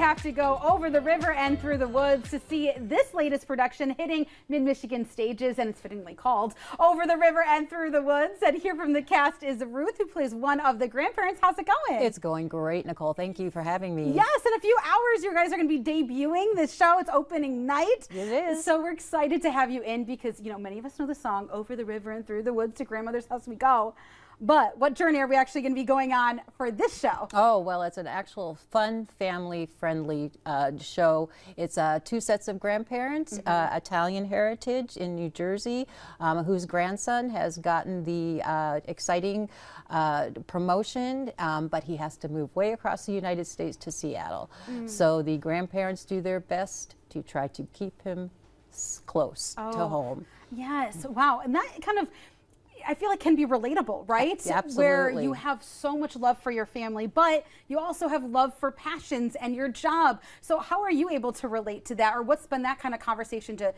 have to go over the river and through the woods to see this latest production hitting mid-Michigan stages, and it's fittingly called Over the River and Through the Woods. And here from the cast is Ruth, who plays one of the grandparents. How's it going? It's going great, Nicole. Thank you for having me. Yes, in a few hours, you guys are going to be debuting this show. It's opening night. It is. So we're excited to have you in because, you know, many of us know the song Over the River and Through the Woods, to Grandmother's House We Go. But what journey are we actually going to be going on for this show? Oh, well, it's an actual fun, family-friendly show. It's two sets of grandparents, Italian heritage in New Jersey, whose grandson has gotten the exciting promotion, but he has to move way across the United States to Seattle. So the grandparents do their best to try to keep him close to home. Yes. Wow. And that kind of, I feel like, can be relatable, right? Absolutely. Where you have so much love for your family, but you also have love for passions and your job. So how are you able to relate to that, or what's been that kind of conversation to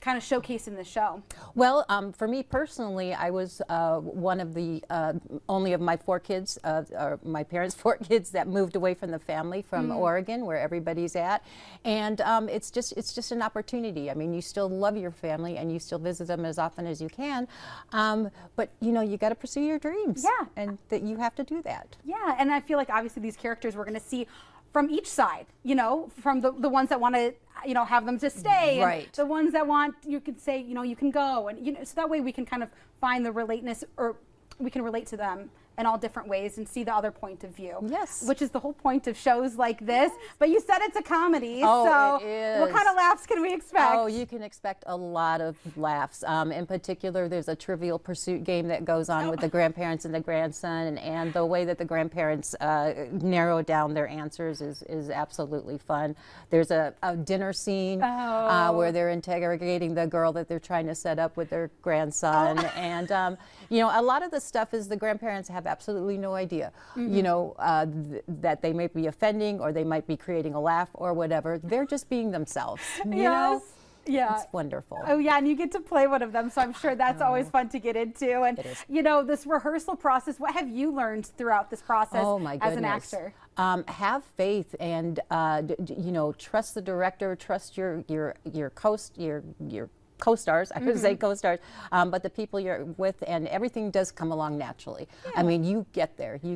kind of showcase in the show? Well, for me personally, I was one of the only of my four kids, or my parents' four kids, that moved away from the family from Oregon, where everybody's at, and it's just an opportunity. I mean, you still love your family and you still visit them as often as you can, but you know, you got to pursue your dreams. Yeah, and that you have to do that. Yeah, and I feel like obviously these characters we're going to see from each side, you know, from the ones that want to, you know, have them to stay, right, and the ones that want, you could say, you know, you can go, and you know, so that way we can kind of find the relateness, or we can relate to them in all different ways and see the other point of view. Yes. Which is the whole point of shows like this. Yes. But you said it's a comedy, oh, so it is. What kind of laughs can we expect? Oh, you can expect a lot of laughs. In particular, there's a Trivial Pursuit game that goes on with the grandparents and the grandson, and the way that the grandparents narrow down their answers is absolutely fun. There's a dinner scene where they're interrogating the girl that they're trying to set up with their grandson, and you know, a lot of the stuff is the grandparents have absolutely no idea, you know, that they may be offending or they might be creating a laugh or whatever. They're just being themselves, you know? Yeah. It's wonderful. Oh, yeah, and you get to play one of them, so I'm sure that's always fun to get into. And, you know, this rehearsal process, what have you learned throughout this process as an actor? Have faith and, you know, trust the director, trust your co-stars, I would say co-stars, but the people you're with, and everything does come along naturally. Yeah. I mean, you get there, you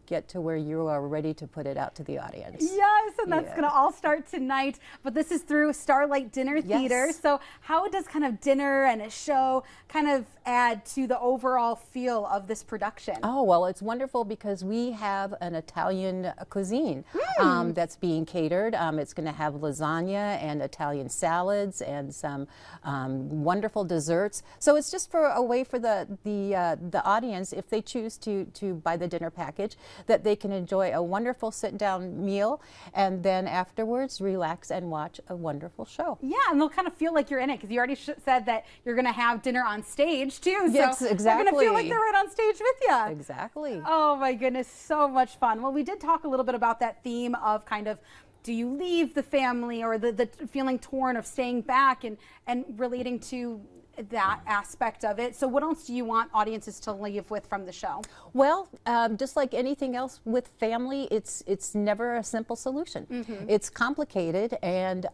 get to where you are ready to put it out to the audience. Yes, and that's going to all start tonight, but this is through Starlight Dinner Theater. So how does kind of dinner and a show kind of add to the overall feel of this production? Oh, well, it's wonderful because we have an Italian cuisine that's being catered. It's going to have lasagna and Italian salads and some wonderful desserts. So it's just for a way for the audience, if they choose to buy the dinner package, that they can enjoy a wonderful sit-down meal and then afterwards relax and watch a wonderful show. Yeah, and they'll kind of feel like you're in it because you already said that you're going to have dinner on stage too. Yes, so exactly. They're going to feel like they're right on stage with you. Exactly. Oh my goodness, so much fun. Well, we did talk a little bit about that theme of kind of, do you leave the family, or the feeling torn of staying back, and relating to that aspect of it. So what else do you want audiences to leave with from the show? Well, just like anything else with family, it's never a simple solution. It's complicated, and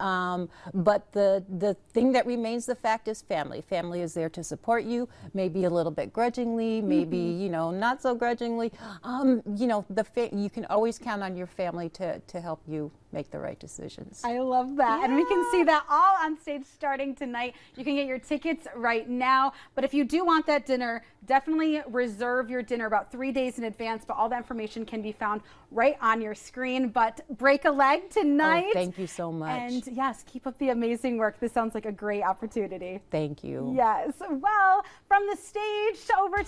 but the thing that remains the fact is family. Family is there to support you, maybe a little bit grudgingly, maybe you know, not so grudgingly. You know, you can always count on your family to help you make the right decisions. I love that. Yeah. And we can see that all on stage starting tonight. You can get your tickets right now. But if you do want that dinner, definitely reserve your dinner about 3 days in advance. But all that information can be found right on your screen. But break a leg tonight. Oh, thank you so much. And yes, keep up the amazing work. This sounds like a great opportunity. Thank you. Yes. Well, from the stage over to